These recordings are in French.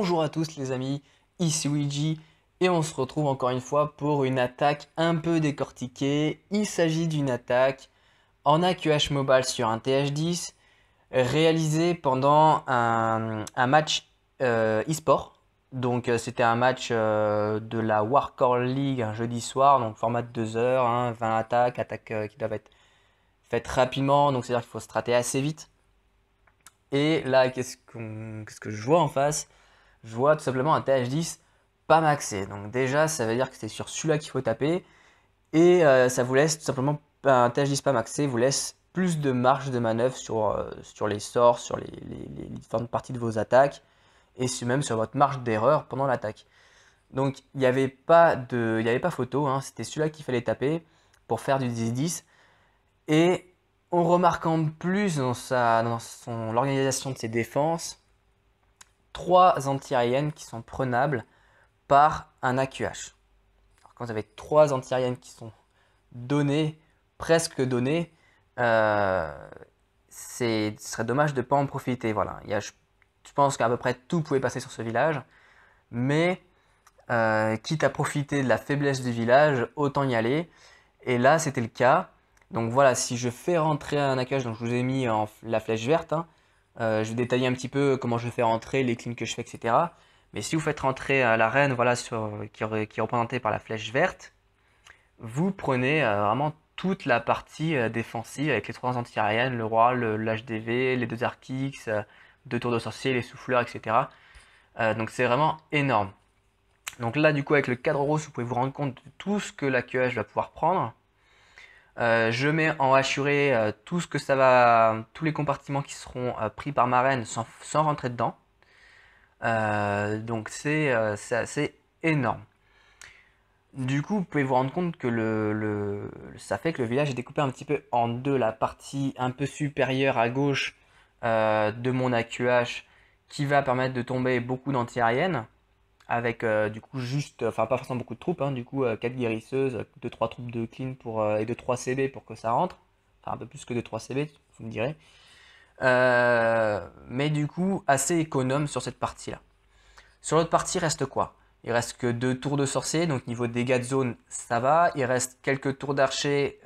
Bonjour à tous les amis, ici Luigi et on se retrouve encore une fois pour une attaque un peu décortiquée. Il s'agit d'une attaque en AQH Mobile sur un TH10 réalisée pendant un match e-sport. Donc c'était un match de la Warcore League un jeudi soir, donc format de 2 heures, 20 attaques qui doivent être faites rapidement, donc c'est-à-dire qu'il faut se strater assez vite. Et là, qu'est-ce que je vois en face? Je vois tout simplement un TH10 pas maxé. Donc déjà, ça veut dire que c'est sur celui-là qu'il faut taper. Et ça vous laisse tout simplement, un TH10 pas maxé vous laisse plus de marge de manœuvre sur les sorts, sur les différentes parties de vos attaques. Et même sur votre marge d'erreur pendant l'attaque. Donc il y avait pas photo, hein, c'était celui-là qu'il fallait taper pour faire du 10-10. Et on remarque en plus dans l'organisation de ses défenses, 3 anti-aériennes qui sont prenables par un AQH. Alors, quand vous avez 3 anti-aériennes qui sont données, presque données, ce serait dommage de ne pas en profiter. Voilà. Je pense qu'à peu près tout pouvait passer sur ce village, mais quitte à profiter de la faiblesse du village, autant y aller. Et là, c'était le cas. Donc voilà, si je fais rentrer un AQH, donc je vous ai mis la flèche verte, hein, je vais détailler un petit peu comment je fais rentrer, les cleans que je fais, etc. Mais si vous faites rentrer la reine voilà, qui est représentée par la flèche verte, vous prenez vraiment toute la partie défensive avec les 3 anti-aériennes, le roi, l'HDV, les 2 Archix, 2 tours de sorcier, les souffleurs, etc. Donc c'est vraiment énorme. Donc là, du coup, avec le cadre rose, vous pouvez vous rendre compte de tout ce que l'AQH va pouvoir prendre. Je mets en assuré tout ce que ça va, tous les compartiments qui seront pris par ma reine sans rentrer dedans. Donc c'est assez énorme. Du coup, vous pouvez vous rendre compte que ça fait que le village est découpé un petit peu en deux. La partie un peu supérieure à gauche de mon AQH qui va permettre de tomber beaucoup d'anti-aériennes avec du coup juste, enfin pas forcément beaucoup de troupes, hein, du coup 4 guérisseuses, 2-3 troupes de clean et de 3 CB pour que ça rentre. Enfin un peu plus que de 3 CB, vous me direz. Mais du coup assez économe sur cette partie-là. Sur l'autre partie, reste quoi? Il reste que 2 tours de sorcier, donc niveau dégâts de zone, ça va. Il reste quelques tours d'archer,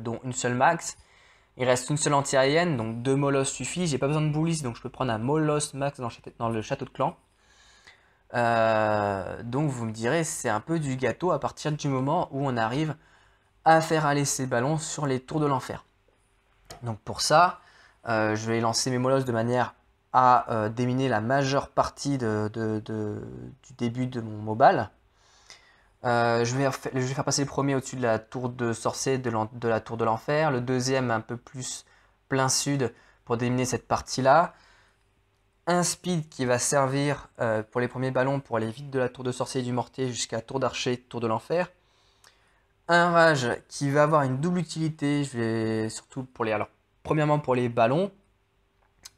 dont une seule max. Il reste une seule anti-aérienne, donc 2 molosses suffit. J'ai pas besoin de bullies, donc je peux prendre un molosse max dans le château de clan. Donc vous me direz, c'est un peu du gâteau à partir du moment où on arrive à faire aller ces ballons sur les tours de l'enfer. Donc pour ça, je vais lancer mes molosses de manière à déminer la majeure partie du début de mon mobile. Je vais faire passer le premier au-dessus de la tour de sorcier de la tour de l'enfer, le deuxième un peu plus plein sud pour déminer cette partie-là. Un speed qui va servir pour les premiers ballons pour aller vite de la tour de sorcier et du mortier jusqu'à la tour d'archer, tour de l'enfer. Un rage qui va avoir une double utilité, je vais surtout alors premièrement pour les ballons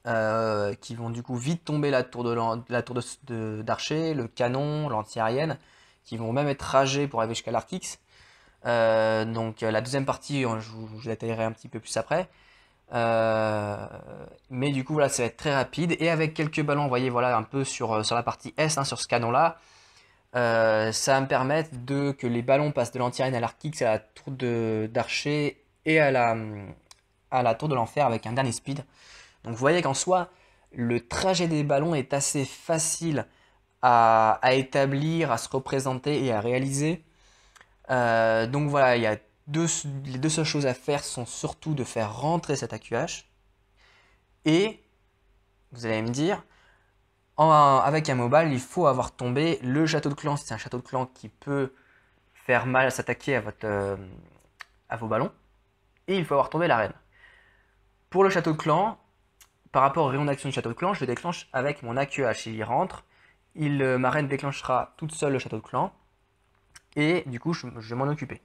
qui vont du coup vite tomber la tour d'archer, le canon, l'anti-aérienne, qui vont même être ragés pour arriver jusqu'à l'Artix. Donc la deuxième partie, je la détaillerai un petit peu plus après. Mais du coup voilà, ça va être très rapide et avec quelques ballons, vous voyez voilà un peu sur la partie S, hein, sur ce canon là, ça va me permettre que les ballons passent de l'anti-aérienne à l'Artix, à la tour d'archer et à la tour de l'enfer avec un dernier speed. Donc vous voyez qu'en soi, le trajet des ballons est assez facile à établir, à se représenter et à réaliser. Donc voilà, les deux seules choses à faire sont surtout de faire rentrer cet AQH. Et, vous allez me dire, avec un mobile, il faut avoir tombé le château de clan. Si c'est un château de clan qui peut faire mal à s'attaquer à vos ballons. Et il faut avoir tombé la reine. Pour le château de clan, par rapport au rayon d'action du château de clan, je le déclenche avec mon AQH. Il y rentre, ma reine déclenchera toute seule le château de clan, et du coup je vais m'en occuper.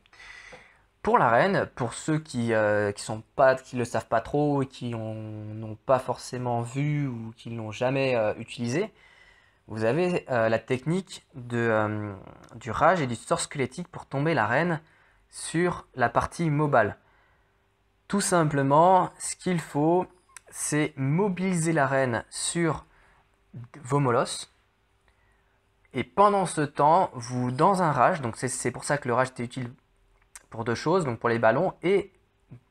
Pour la reine, pour ceux qui le savent pas trop et qui n'ont pas forcément vu ou qui ne l'ont jamais utilisé, vous avez la technique du rage et du sort squelettique pour tomber la reine sur la partie mobile. Tout simplement, ce qu'il faut, c'est mobiliser la reine sur vos molosses Et pendant ce temps, vous, dans un rage, donc c'est pour ça que le rage était utile pour deux choses, donc pour les ballons, et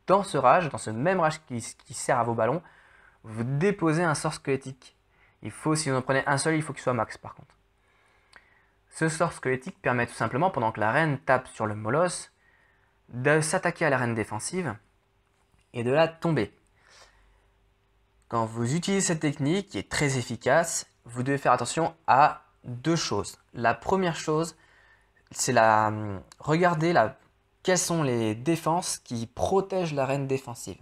dans ce rage, dans ce même rage qui sert à vos ballons, vous déposez un sort squelettique. Il faut, si vous en prenez un seul, il faut qu'il soit max par contre. Ce sort squelettique permet tout simplement, pendant que la reine tape sur le molosse, de s'attaquer à la reine défensive et de la tomber. Quand vous utilisez cette technique, qui est très efficace, vous devez faire attention à deux choses. La première chose, c'est regarder quelles sont les défenses qui protègent la reine défensive.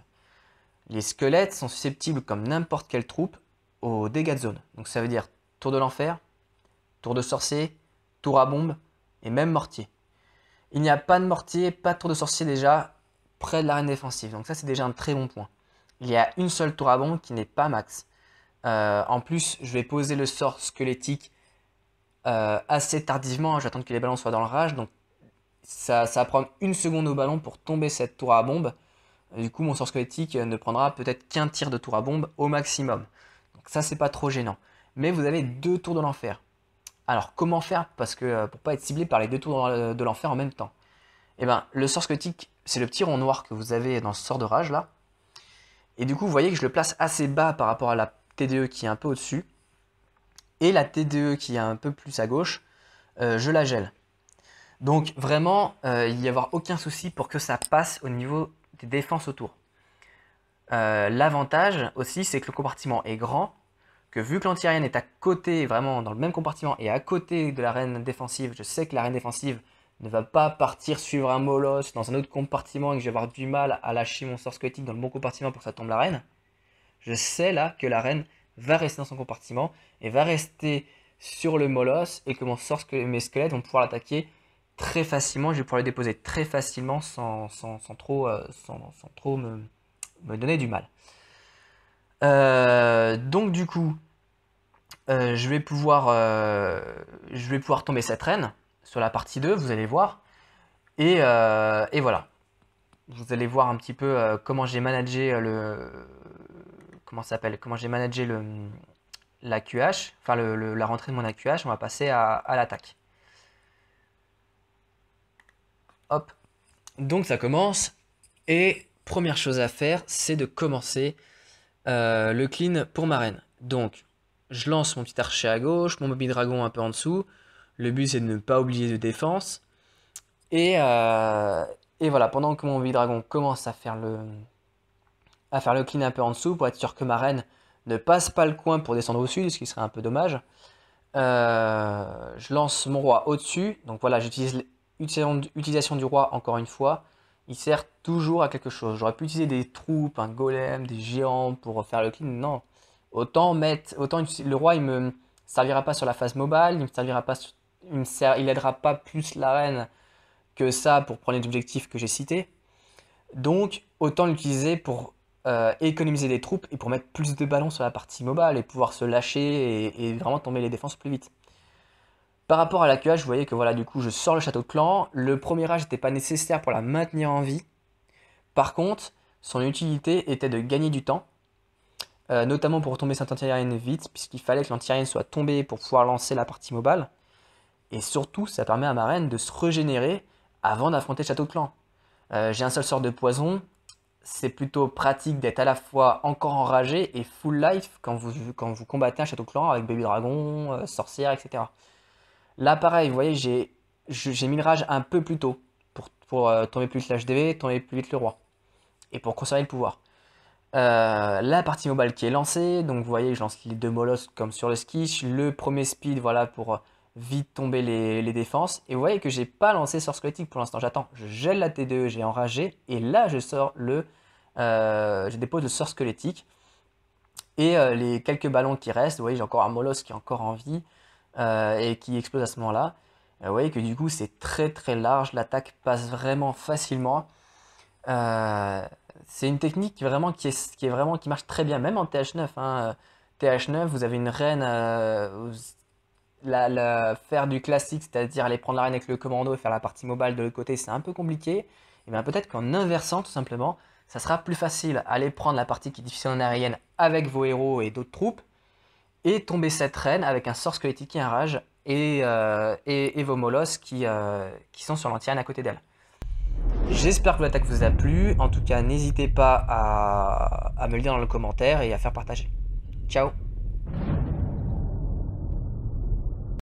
Les squelettes sont susceptibles, comme n'importe quelle troupe, aux dégâts de zone. Donc ça veut dire tour de l'enfer, tour de sorcier, tour à bombe et même mortier. Il n'y a pas de mortier, pas de tour de sorcier déjà près de la reine défensive. Donc ça c'est déjà un très bon point. Il y a une seule tour à bombe qui n'est pas max. En plus, je vais poser le sort squelettique assez tardivement. J'attends que les ballons soient dans le rage. Donc ça va prendre une seconde au ballon pour tomber cette tour à bombe. Du coup, mon sort squelettique ne prendra peut-être qu'un tir de tour à bombe au maximum. Donc ça, c'est pas trop gênant. Mais vous avez deux tours de l'enfer. Alors, comment faire parce que pour pas être ciblé par les deux tours de l'enfer en même temps? Eh ben, le sort squelettique, c'est le petit rond noir que vous avez dans ce sort de rage là. Et du coup, vous voyez que je le place assez bas par rapport à la TDE qui est un peu au-dessus. Et la TDE qui est un peu plus à gauche, je la gèle. Donc vraiment, il n'y a aucun souci pour que ça passe au niveau des défenses autour. L'avantage aussi, c'est que le compartiment est grand, que vu que l'anti-aérienne est à côté, vraiment dans le même compartiment, et à côté de la reine défensive, je sais que la reine défensive ne va pas partir suivre un molosse dans un autre compartiment et que je vais avoir du mal à lâcher mon sort squelettique dans le bon compartiment pour que ça tombe la reine. Je sais là que la reine va rester dans son compartiment et va rester sur le molosse et que mes squelettes vont pouvoir l'attaquer très facilement. Je vais pouvoir le déposer très facilement sans trop, me donner du mal. Donc du coup, je vais pouvoir tomber cette reine sur la partie 2, vous allez voir. Et voilà. Vous allez voir un petit peu comment j'ai managé comment j'ai managé l'AQH, enfin la rentrée de mon AQH. On va passer à l'attaque. Hop. Donc ça commence. Et première chose à faire, c'est de commencer le clean pour ma reine. Donc, je lance mon petit archer à gauche, mon moby dragon un peu en dessous. Le but, c'est de ne pas oublier de défense. Et voilà, pendant que mon moby dragon commence à faire le clean un peu en dessous, pour être sûr que ma reine ne passe pas le coin pour descendre au sud, ce qui serait un peu dommage. Je lance mon roi au-dessus. Donc voilà, j'utilise l'utilisation du roi encore une fois. Il sert toujours à quelque chose. J'aurais pu utiliser des troupes, un golem, des géants pour faire le clean. Non. Autant le roi, il me servira pas sur la phase mobile, il me servira pas, il aidera pas plus la reine que ça pour prendre les objectifs que j'ai cités. Donc autant l'utiliser pour économiser des troupes et pour mettre plus de ballons sur la partie mobile et pouvoir se lâcher et vraiment tomber les défenses plus vite. Par rapport à la QH, vous voyez que voilà, du coup, je sors le château de clan. Le premier rage n'était pas nécessaire pour la maintenir en vie. Par contre, son utilité était de gagner du temps, notamment pour tomber cette anti-aérienne vite, puisqu'il fallait que l'anti-aérienne soit tombée pour pouvoir lancer la partie mobile. Et surtout, ça permet à ma reine de se régénérer avant d'affronter le château de clan. J'ai un seul sort de poison. C'est plutôt pratique d'être à la fois encore enragé et full life quand vous combattez un château de clan avec baby dragon, sorcière, etc. Là, pareil, vous voyez, j'ai mis le rage un peu plus tôt pour tomber plus vite l'HDV, tomber plus vite le roi. Et pour conserver le pouvoir. La partie mobile qui est lancée, donc vous voyez, je lance les deux molosses comme sur le skish. Le premier speed, voilà, pour vite tomber les défenses. Et vous voyez que j'ai pas lancé sort squelettique pour l'instant. J'attends, je gèle la T2, j'ai enragé. Et là, je dépose le sort squelettique. Et les quelques ballons qui restent, vous voyez, j'ai encore un molosse qui est encore en vie. Et qui explose à ce moment-là. Vous voyez que du coup c'est très très large, l'attaque passe vraiment facilement. C'est une technique qui marche très bien, même en TH9. Hein. TH9, vous avez une reine, faire du classique, c'est-à-dire aller prendre la reine avec le commando et faire la partie mobile de l'autre côté, c'est un peu compliqué. Et bien peut-être qu'en inversant tout simplement, ça sera plus facile. Aller prendre la partie qui est difficile en aérienne avec vos héros et d'autres troupes et tomber cette reine avec un sort squelettique et un rage et vos molosses qui sont sur l'anti-raine à côté d'elle. J'espère que l'attaque vous a plu. En tout cas, n'hésitez pas à me le dire dans le commentaire et à faire partager. Ciao!